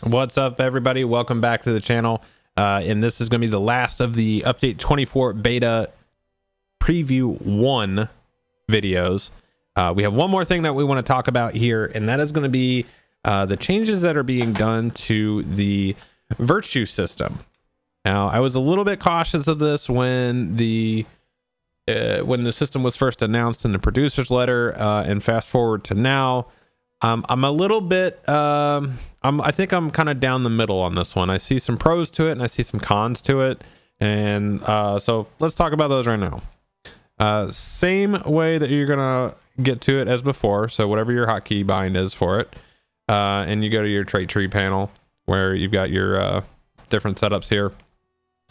What's up, everybody? Welcome back to the channel. And this is going to be the last of the update 24 beta preview 1 videos. We have one more thing that we want to talk about here, and that is going to be the changes that are being done to the virtue system. Now, I was a little bit cautious of this when the system was first announced in the producer's letter, and fast forward to now. I'm a little bit I think I'm kind of down the middle on this one. I see some pros to it and I see some cons to it, and so let's talk about those right now. Same way that you're gonna get to it as before, so whatever your hotkey bind is for it, and you go to your trait tree panel where you've got your different setups here.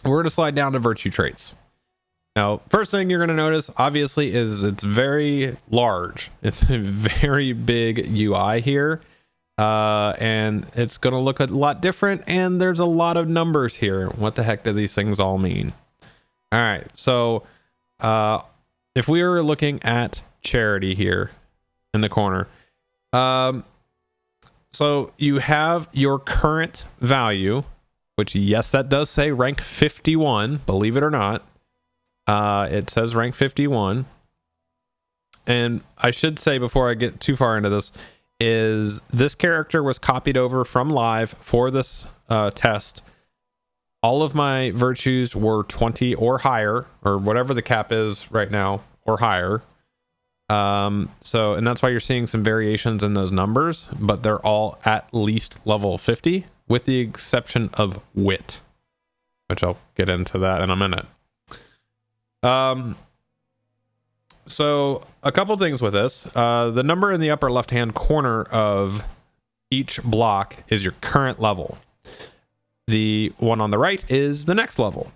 We're gonna slide down to virtue traits. Now, first thing you're going to notice, obviously, is it's very large. It's a very big UI here, and it's going to look a lot different, and there's a lot of numbers here. What the heck do these things all mean? All right, so if we were looking at charity here in the corner, so you have your current value, which, yes, that does say rank 51, believe it or not. It says rank 51, and I should say before I get too far into this, is this character was copied over from live for this test. All of my virtues were 20 or higher, or whatever the cap is right now, or higher. And that's why you're seeing some variations in those numbers, but they're all at least level 50, with the exception of wit, which I'll get into that in a minute. So a couple things with this. The number in the upper left hand corner of each block is your current level. The one on the right is the next level,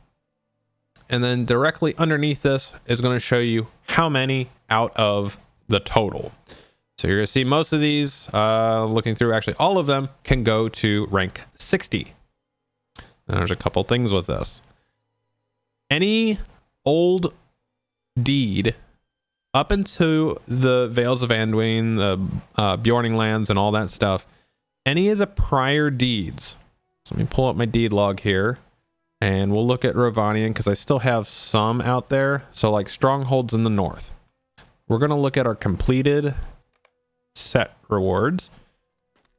and then directly underneath this is going to show you how many out of the total. So you're going to see most of these, looking through, actually all of them can go to rank 60. And there's a couple things with this. Any old deed up into the Vales of Anduin, the Bjorning lands, and all that stuff, any of the prior deeds. So let me pull up my deed log here, and we'll look at Rovanian because I still have some out there. So like strongholds in the north, we're going to look at our completed set rewards.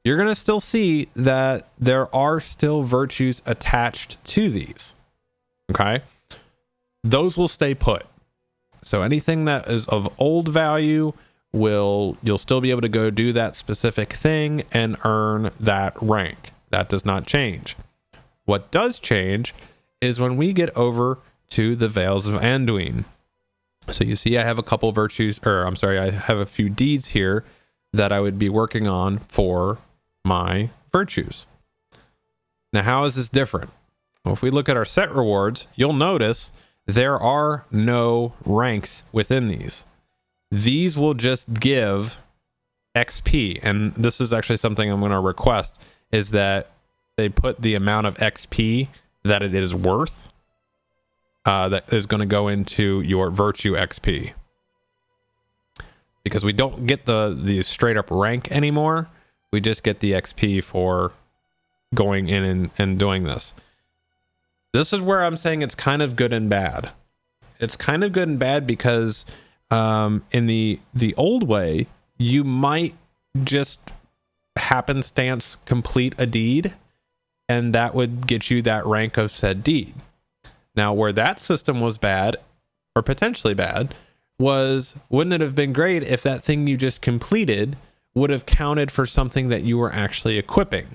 You're going to still see that there are still virtues attached to these. Okay, those will stay put. So anything that is of old value, you'll still be able to go do that specific thing and earn that rank. That does not change. What does change is when we get over to the Vales of Anduin. So you see I have a couple virtues, or I'm sorry, I have a few deeds here that I would be working on for my virtues. Now, how is this different? Well, if we look at our set rewards, you'll notice there are no ranks within these. These will just give XP, and this is actually something I'm going to request, is that they put the amount of XP that it is worth, that is going to go into your virtue XP. Because we don't get the straight up rank anymore, we just get the XP for going in and doing this. This is where I'm saying it's kind of good and bad. It's kind of good and bad because in the old way, you might just happenstance complete a deed, and that would get you that rank of said deed. Now, where that system was bad, or potentially bad, was, wouldn't it have been great if that thing you just completed would have counted for something that you were actually equipping?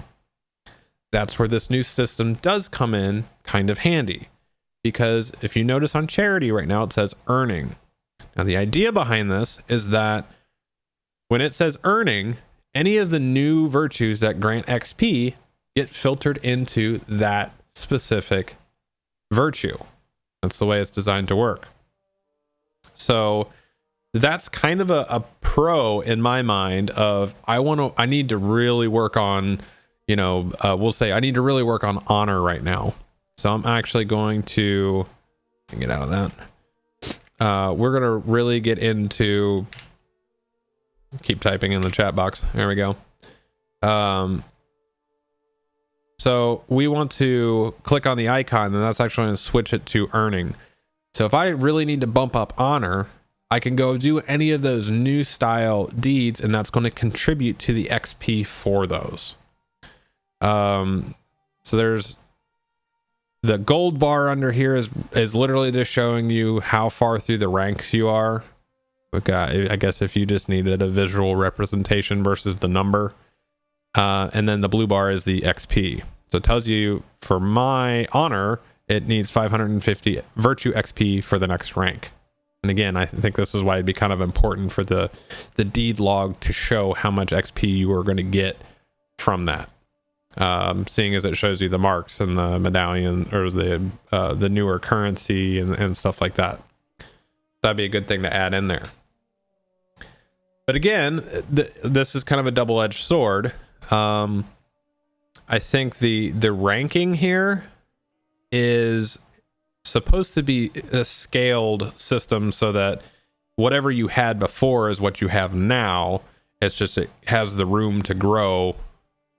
That's where this new system does come in kind of handy, because if you notice on charity right now, it says earning. Now, the idea behind this is that when it says earning, any of the new virtues that grant XP get filtered into that specific virtue. That's the way it's designed to work. So that's kind of a pro in my mind of I need to really work on, we'll say I need to really work on honor right now. So I'm actually going to get out of that. We're going to really get into, keep typing in the chat box. There we go. So we want to click on the icon, and that's actually going to switch it to earning. So if I really need to bump up honor, I can go do any of those new style deeds, and that's going to contribute to the XP for those. So there's the gold bar under here is literally just showing you how far through the ranks you are. Okay, I guess if you just needed a visual representation versus the number. And then the blue bar is the XP. So it tells you for my honor, it needs 550 virtue XP for the next rank. And again, I think this is why it'd be kind of important for the deed log to show how much XP you are going to get from that. Seeing as it shows you the marks and the medallion or the newer currency and stuff like that. That'd be a good thing to add in there. But again, this is kind of a double-edged sword. I think the ranking here is supposed to be a scaled system so that whatever you had before is what you have now. It's just it has the room to grow,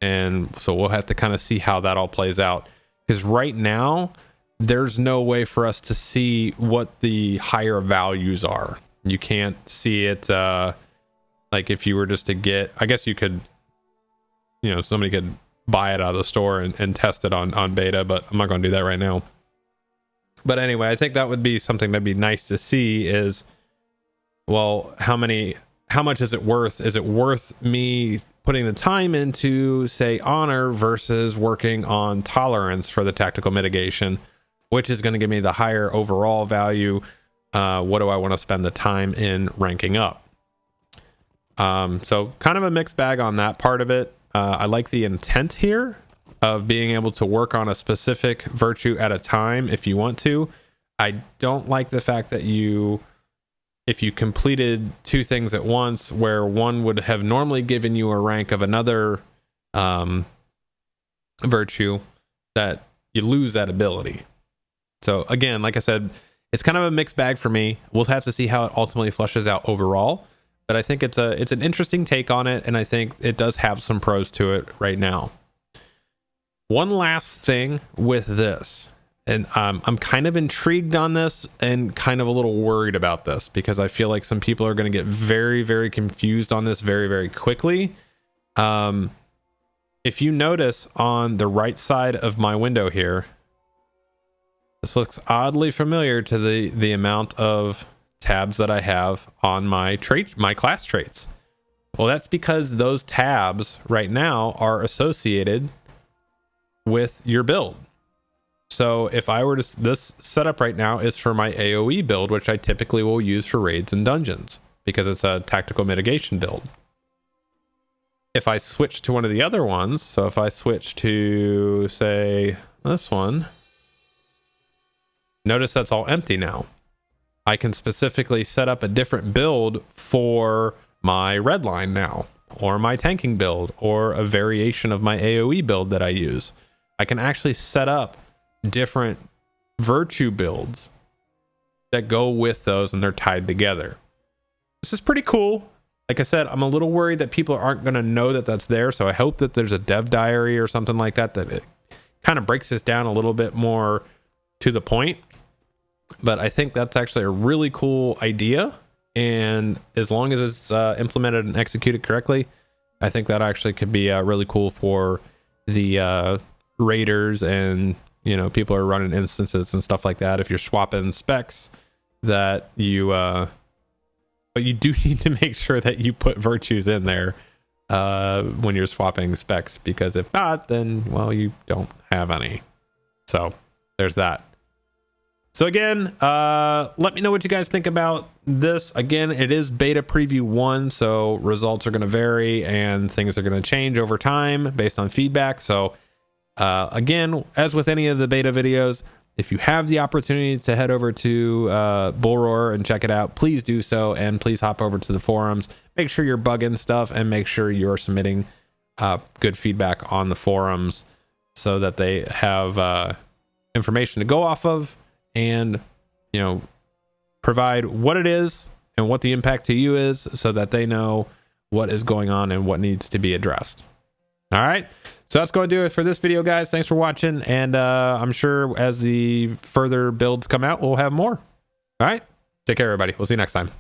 and so we'll have to kind of see how that all plays out, because right now there's no way for us to see what the higher values are. You can't see it like if you were just to get, I guess you could, somebody could buy it out of the store and test it on beta, but I'm not going to do that right now. But anyway, I think that would be something that'd be nice to see is, well, how much is it worth? Is it worth me putting the time into, say, honor versus working on tolerance for the tactical mitigation, which is going to give me the higher overall value? What do I want to spend the time in ranking up? So kind of a mixed bag on that part of it. I like the intent here of being able to work on a specific virtue at a time if you want to. I don't like the fact that if you completed two things at once, where one would have normally given you a rank of another virtue, that you lose that ability. So again, like I said, it's kind of a mixed bag for me. We'll have to see how it ultimately flushes out overall. But I think it's an interesting take on it, and I think it does have some pros to it right now. One last thing with this, and I'm kind of intrigued on this and kind of a little worried about this, because I feel like some people are going to get very, very confused on this very, very quickly. If you notice on the right side of my window here, this looks oddly familiar to the amount of tabs that I have on my class traits. Well, that's because those tabs right now are associated with your build. So if I were to, this setup right now is for my AoE build, which I typically will use for raids and dungeons because it's a tactical mitigation build. If I switch to one of the other ones, so if I switch to, say, this one, notice that's all empty now. I can specifically set up a different build for my red line now, or my tanking build, or a variation of my AoE build that I use. I can actually set up different virtue builds that go with those, and they're tied together. This is pretty cool. Like I said, I'm a little worried that people aren't going to know that that's there, so I hope that there's a dev diary or something like that it kind of breaks this down a little bit more to the point. But I think that's actually a really cool idea, and as long as it's implemented and executed correctly, I think that actually could be really cool for the raiders and people are running instances and stuff like that. If you're swapping specs, that but you do need to make sure that you put virtues in there when you're swapping specs, because if not, then well, you don't have any. So there's that. So again, let me know what you guys think about this. Again, it is beta preview 1, so results are going to vary and things are going to change over time based on feedback. So again, as with any of the beta videos, if you have the opportunity to head over to Bullroar and check it out, please do so, and please hop over to the forums. Make sure you're bugging stuff and make sure you're submitting good feedback on the forums so that they have information to go off of, and provide what it is and what the impact to you is, so that they know what is going on and what needs to be addressed. All right, So that's going to do it for this video, guys. Thanks for watching, and I'm sure as the further builds come out, we'll have more. All right, take care, everybody. We'll see you next time.